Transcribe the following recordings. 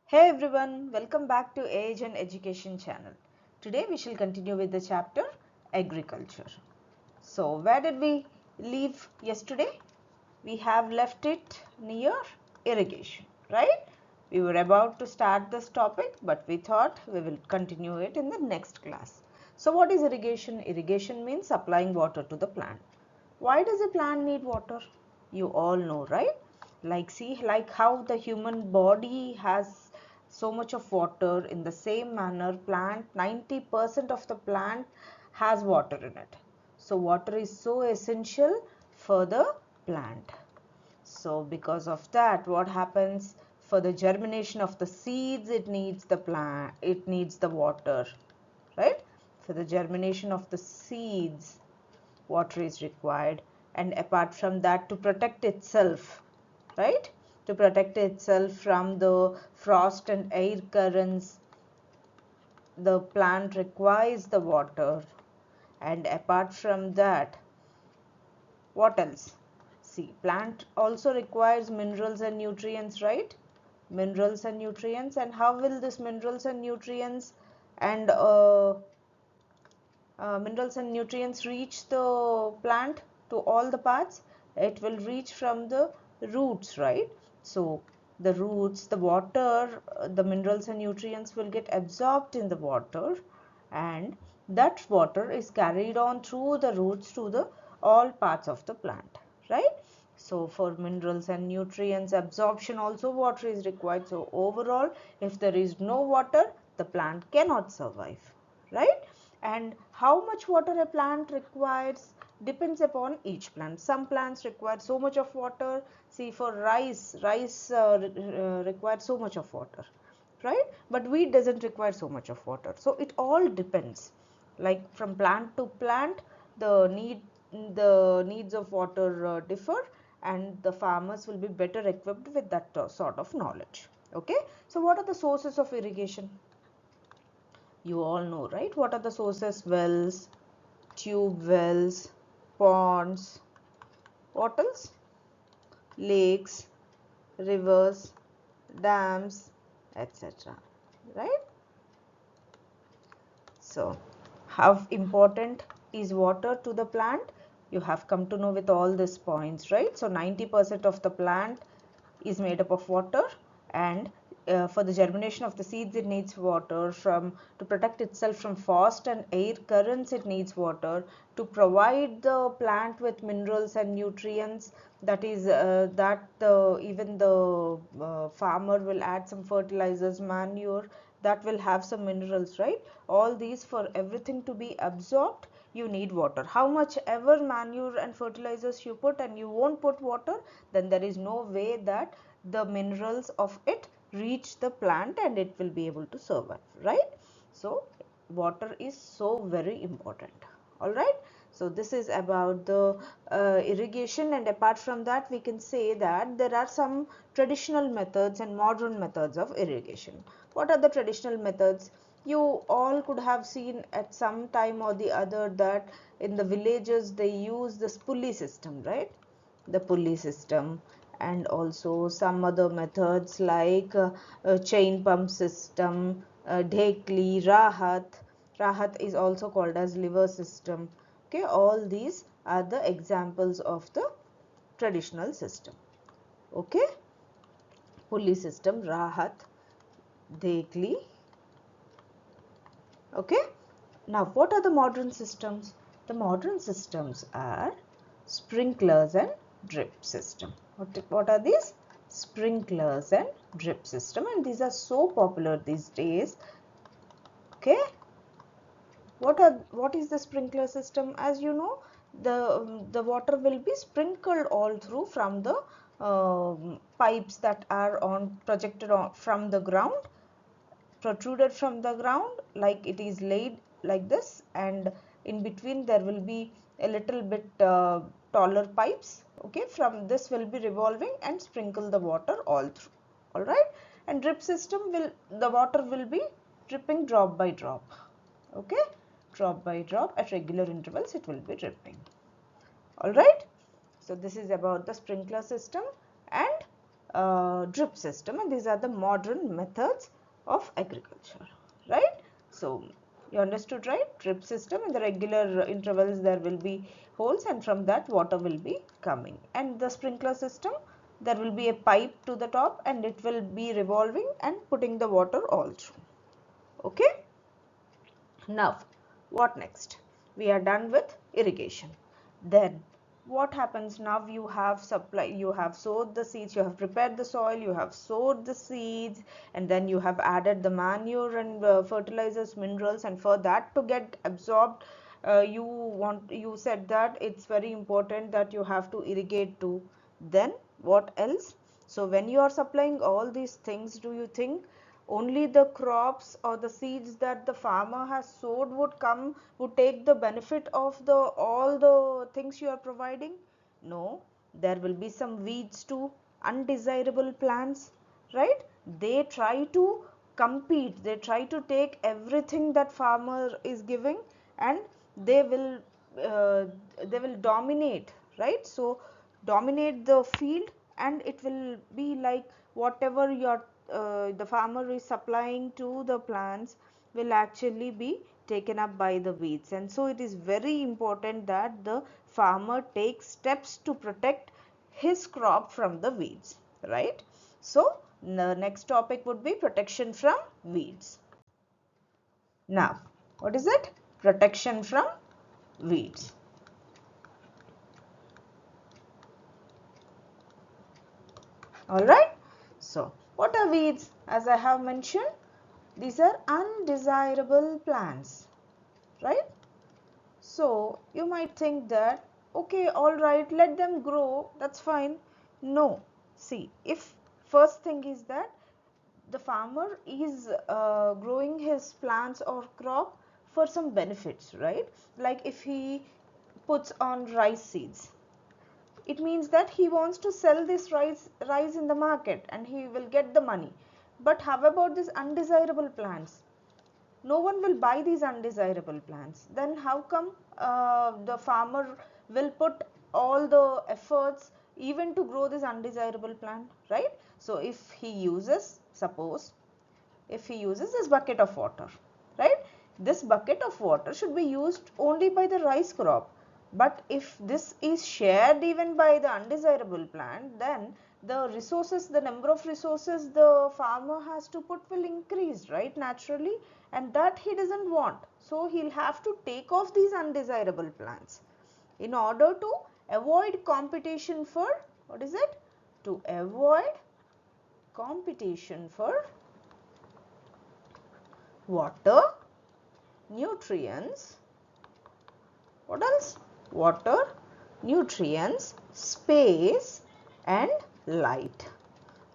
Hey everyone, welcome back to Age and Education channel. Today we shall continue with the chapter Agriculture. So where did we leave yesterday? We have left it near irrigation, right? We were about to start this topic, but we thought we will continue it in the next class. So what is irrigation? Irrigation means supplying water to the plant. Why does a plant need water? You all know, right? Like how the human body has so much of water, in the same manner plant 90% of the plant has water in it. So water is so essential for the plant. So because of that, what happens? For the germination of the seeds, it needs the water, right? For the germination of the seeds, water is required, and apart from that, to protect itself, right, to protect itself from the frost and air currents, the plant requires the water. And apart from that, what else? See, plant also requires minerals and nutrients, right? Minerals and nutrients. And how will this and minerals and nutrients reach the plant to all the parts? It will reach from the roots, right? So the roots, the water, the minerals and nutrients will get absorbed in the water, and that water is carried on through the roots to the all parts of the plant, right? So for minerals and nutrients absorption also water is required. So overall, if there is no water, the plant cannot survive, right? And how much water a plant requires depends upon each plant. Some plants require so much of water. See, for rice requires so much of water, right? But wheat doesn't require so much of water. So it all depends. Like from plant to plant, the needs of water differ, and the farmers will be better equipped with that sort of knowledge. Okay. So what are the sources of irrigation? You all know, right? What are the sources? Wells, tube wells, ponds, what else? Lakes, rivers, dams, etc. Right? So, how important is water to the plant? You have come to know with all these points, right? So, 90% of the plant is made up of water, and for the germination of the seeds it needs water. To protect itself from frost and air currents, it needs water. To provide the plant with minerals and nutrients, that is even the farmer will add some fertilizers, manure, that will have some minerals, right? All these, for everything to be absorbed, you need water. How much ever manure and fertilizers you put and you won't put water, then there is no way that the minerals of it reach the plant and it will be able to survive, right? So water is so very important. All right. So this is about the irrigation, and apart from that, we can say that there are some traditional methods and modern methods of irrigation. What are the traditional methods? You all could have seen at some time or the other that in the villages they use this pulley system, right? The pulley system, and also some other methods like chain pump system, dhekli, rahat is also called as liver system. Okay, all these are the examples of the traditional system. Okay, pulley system, rahat, dhekli. Okay, now what are the modern systems? The modern systems are sprinklers and drip system. What are these? Sprinklers and drip system, and these are so popular these days. Okay, what is the sprinkler system? As you know, the water will be sprinkled all through from the pipes that are projected on from the ground, protruded from the ground, like it is laid like this, and in between there will be a little bit taller pipes. Okay, from this will be revolving and sprinkle the water all through. All right. And drip system, the water will be dripping drop by drop. Okay, drop by drop at regular intervals it will be dripping. All right. So this is about the sprinkler system. And drip system, and these are the modern methods of agriculture, right? So you understood, right? Drip system, in the regular intervals there will be holes, and from that water will be coming. And the sprinkler system, there will be a pipe to the top and it will be revolving and putting the water all through. Okay. Now what next? We are done with irrigation. Then what happens now? You have sowed the seeds, you have prepared the soil, you have sowed the seeds, and then you have added the manure and fertilizers, minerals, and for that to get absorbed, you said that it's very important that you have to irrigate too. Then what else? So when you are supplying all these things, do you think only the crops or the seeds that the farmer has sowed would take the benefit of all the things you are providing? No, there will be some weeds too, undesirable plants, right? They try to compete, they try to take everything that farmer is giving, and they will uh, dominate, right? So dominate the field, and it will be like whatever the farmer is supplying to the plants will actually be taken up by the weeds. And so it is very important that the farmer takes steps to protect his crop from the weeds, right? So the next topic would be protection from weeds. Now what is it? Protection from weeds. Alright, so what are weeds? As I have mentioned, these are undesirable plants, right? So you might think that, okay, alright, let them grow, that's fine. No, see, if first thing is that the farmer is growing his plants or crop for some benefits, right? Like if he puts on rice seeds, it means that he wants to sell this rice in the market and he will get the money. But how about these undesirable plants? No one will buy these undesirable plants. Then how come the farmer will put all the efforts even to grow this undesirable plant, right? So if he uses, suppose if he uses this bucket of water, right? This bucket of water should be used only by the rice crop. But if this is shared even by the undesirable plant, then the resources, the number of resources the farmer has to put will increase, right, naturally, and that he doesn't want. So he'll have to take off these undesirable plants in order to avoid competition for, what is it? To avoid competition for water, nutrients, what else? Water, nutrients, space and light,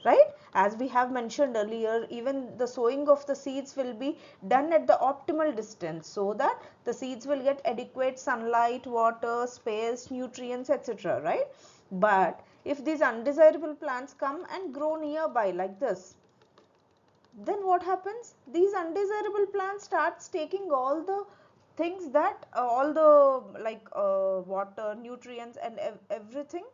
right? As we have mentioned earlier, even the sowing of the seeds will be done at the optimal distance so that the seeds will get adequate sunlight, water, space, nutrients, etc., right? But if these undesirable plants come and grow nearby like this, then what happens? These undesirable plants starts taking all the things that all the water, nutrients and everything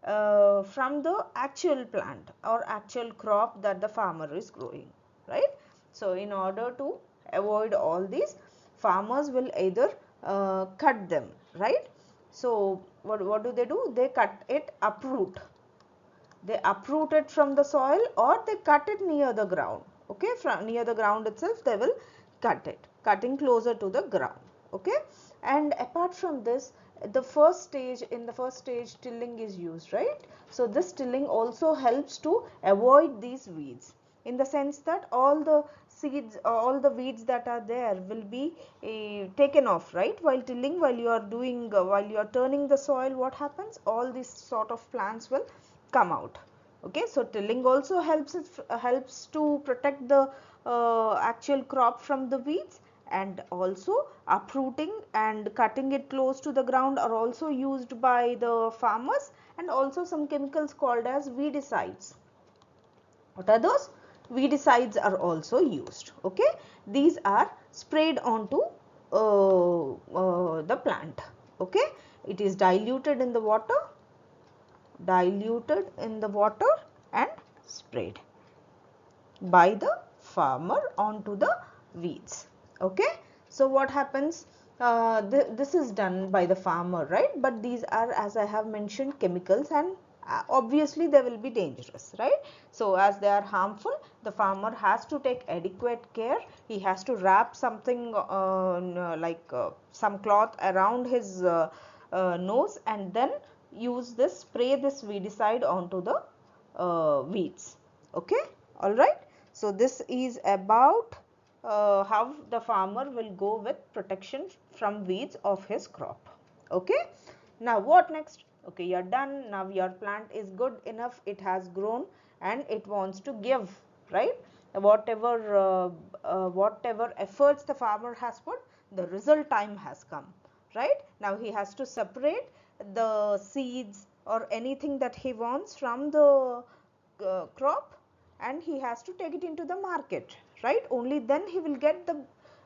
from the actual plant or actual crop that the farmer is growing, right? So in order to avoid all these, farmers will either cut them, right? So what do? They cut it, uproot. They uproot it from the soil or they cut it near the ground. Okay, from near the ground itself they will cut it, cutting closer to the ground. Okay, and apart from this, in the first stage tilling is used, right? So this tilling also helps to avoid these weeds, in the sense that all the seeds, all the weeds that are there will be taken off, right? While tilling, while you are doing while you are turning the soil, what happens? All these sort of plants will come out. Okay, so tilling also helps to protect the actual crop from the weeds, and also uprooting and cutting it close to the ground are also used by the farmers, and also some chemicals called as weedicides. What are those? Weedicides are also used. Okay, these are sprayed onto the plant. Okay, it is diluted in the water and sprayed by the farmer onto the weeds. Okay, so what happens, this is done by the farmer, right? But these are, as I have mentioned, chemicals, and obviously they will be dangerous, right? So as they are harmful, the farmer has to take adequate care. He has to wrap something some cloth around his nose, and then use this, spray this weedicide onto the weeds. Okay, all right. So this is about how the farmer will go with protection from weeds of his crop. Okay, now what next? Okay, you're done. Now your plant is good enough, it has grown and it wants to give, right? Whatever efforts the farmer has put, the result time has come, right? Now he has to separate the seeds or anything that he wants from the crop, and he has to take it into the market, right? Only then he will get the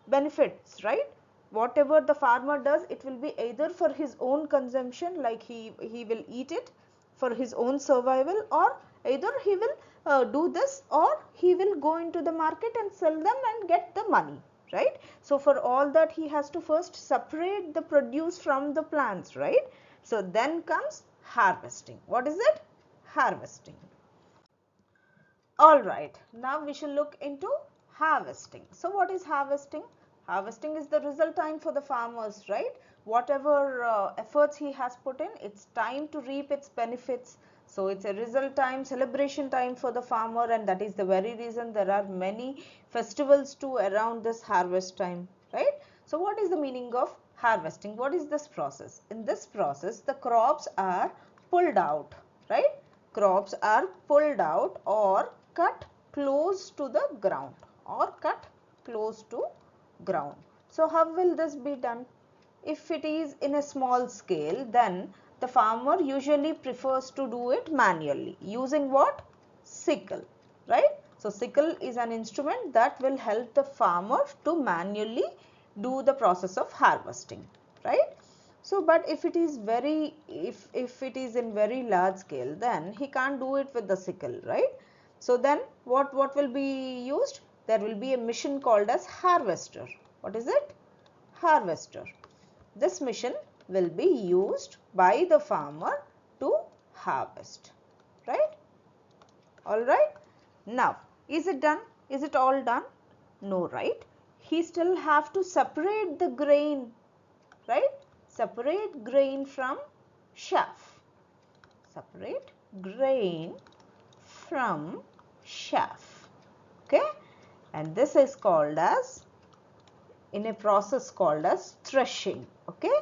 benefits, right? Whatever the farmer does, it will be either for his own consumption, like he will eat it for his own survival, or either he will do this, or he will go into the market and sell them and get the money, right? So for all that, he has to first separate the produce from the plants, right? So then comes harvesting. What is it? Harvesting. All right, now we shall look into harvesting. So what is harvesting? Harvesting is the result time for the farmers, right? Whatever efforts he has put in, it's time to reap its benefits. So it's a result time, celebration time for the farmer, and that is the very reason there are many festivals too around this harvest time, right? So what is the meaning of harvesting? What is this process? In this process, the crops are pulled out, right? Crops are pulled out or cut close to the ground, or cut close to ground. So how will this be done? If it is in a small scale, then the farmer usually prefers to do it manually using what? Sickle, right? So sickle is an instrument that will help the farmer to manually do the process of harvesting, right? So but if it is if it is in very large scale, then he can't do it with the sickle, right? So then what will be used? There will be a machine called as harvester. What is it? Harvester. This machine will be used by the farmer to harvest, right? All right. Now is it done? Is it all done? No, right? He still have to separate the grain, right? Separate grain from chaff. Separate grain from chaff. Okay, and this is called as, in a process called as threshing. Okay,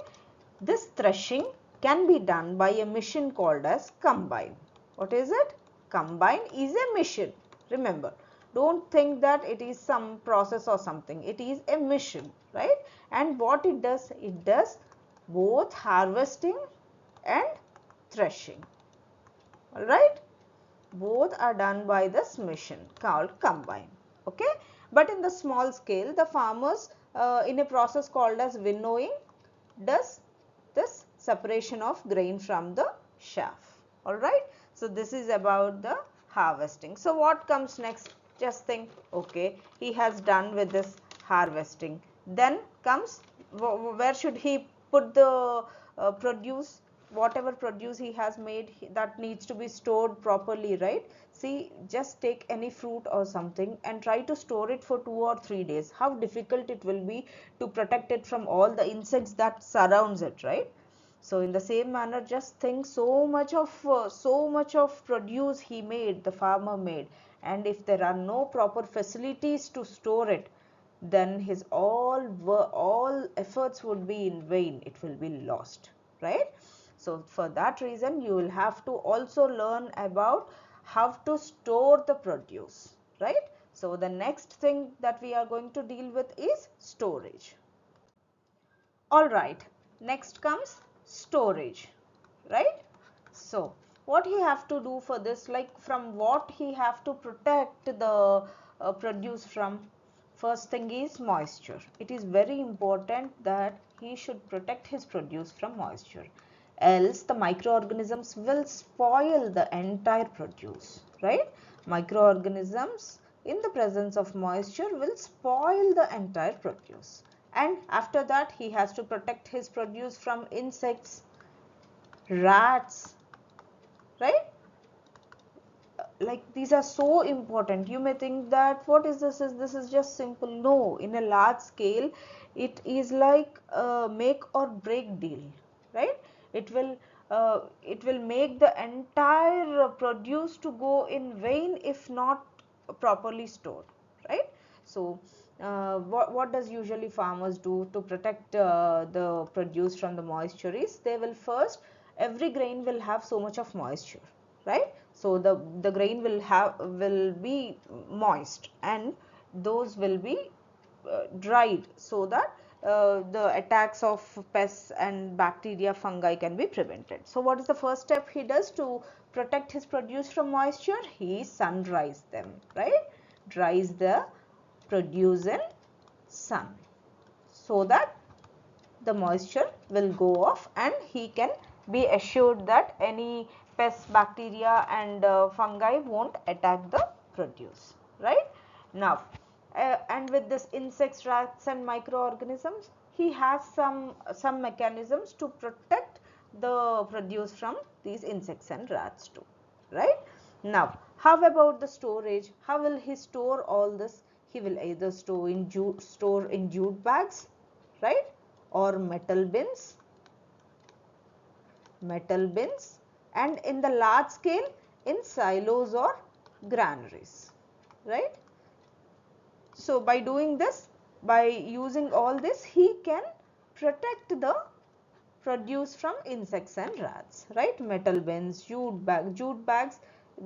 this threshing can be done by a machine called as combine. What is it? Combine is a machine. Remember, don't think that it is some process or something. It is a machine, right? And what it does both harvesting and threshing. All right, both are done by this machine called combine. Okay, but in the small scale, the farmers in a process called as winnowing does this separation of grain from the chaff. All right, so this is about the harvesting. So what comes next? Just think. Okay, he has done with this harvesting. Then comes, where should he put the produce? Whatever produce he has made, that needs to be stored properly, right? See, just take any fruit or something and try to store it for 2 or 3 days. How difficult it will be to protect it from all the insects that surrounds it, right? So in the same manner, just think, so much of produce he made, the farmer made, and if there are no proper facilities to store it, then his all efforts would be in vain. It will be lost, right? So for that reason, you will have to also learn about how to store the produce, right? So the next thing that we are going to deal with is storage. All right, next comes storage, right? So what he have to do for this, like from what he have to protect the produce from? First thing is moisture. It is very important that he should protect his produce from moisture, else the microorganisms will spoil the entire produce, right? Microorganisms in the presence of moisture will spoil the entire produce. And after that, he has to protect his produce from insects, rats, right? Like these are so important. You may think that what is this? This is just simple. No, in a large scale, it is like a make or break deal, right? It will make the entire produce to go in vain if not properly stored, right? So what does usually farmers do to protect the produce from the moisture is they will first, every grain will have so much of moisture, right? So the grain will be moist and those will be dried so that the attacks of pests and bacteria, fungi can be prevented. So what is the first step he does to protect his produce from moisture? He sun dries them, right? Dries the produce in sun so that the moisture will go off and he can be assured that any pests, bacteria and fungi won't attack the produce, right? Now, and with this insects, rats and microorganisms, he has some mechanisms to protect the produce from these insects and rats too, right? Now, how about the storage? How will he store all this? He will either store in jute bags, right? Or metal bins, and in the large scale in silos or granaries, right? So by doing this, by using all this, he can protect the produce from insects and rats, right? Metal bins, jute bags,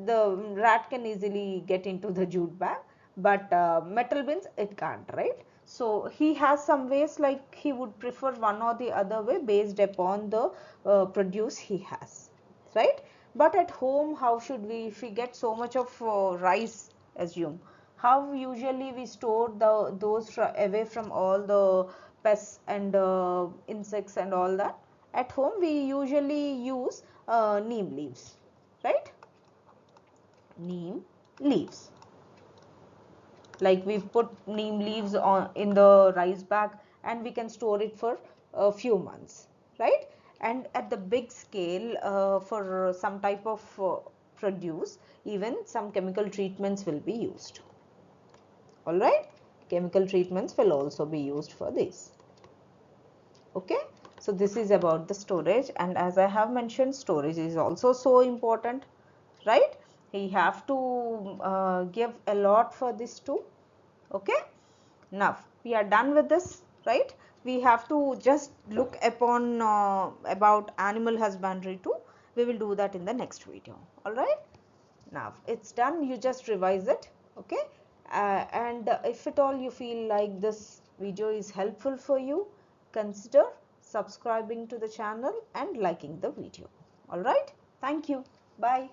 the rat can easily get into the jute bag, but metal bins it can't, right? So he has some ways, like he would prefer one or the other way based upon the produce he has, right? But at home, how should we, if we get so much of rice, assume, how usually we store those away from all the pests and insects and all that? At home we usually use neem leaves, right? Neem leaves, like we've put neem leaves on in the rice bag and we can store it for a few months, right? And at the big scale, for some type of produce, even some chemical treatments will be used. All right, chemical treatments will also be used for this. Okay, so this is about the storage, and as I have mentioned, storage is also so important, right? We have to give a lot for this too. Okay, now we are done with this, right? We have to just look upon about animal husbandry too. We will do that in the next video. All right, now it's done. You just revise it. Okay, and if at all you feel like this video is helpful for you, consider subscribing to the channel and liking the video. All right, thank you. Bye.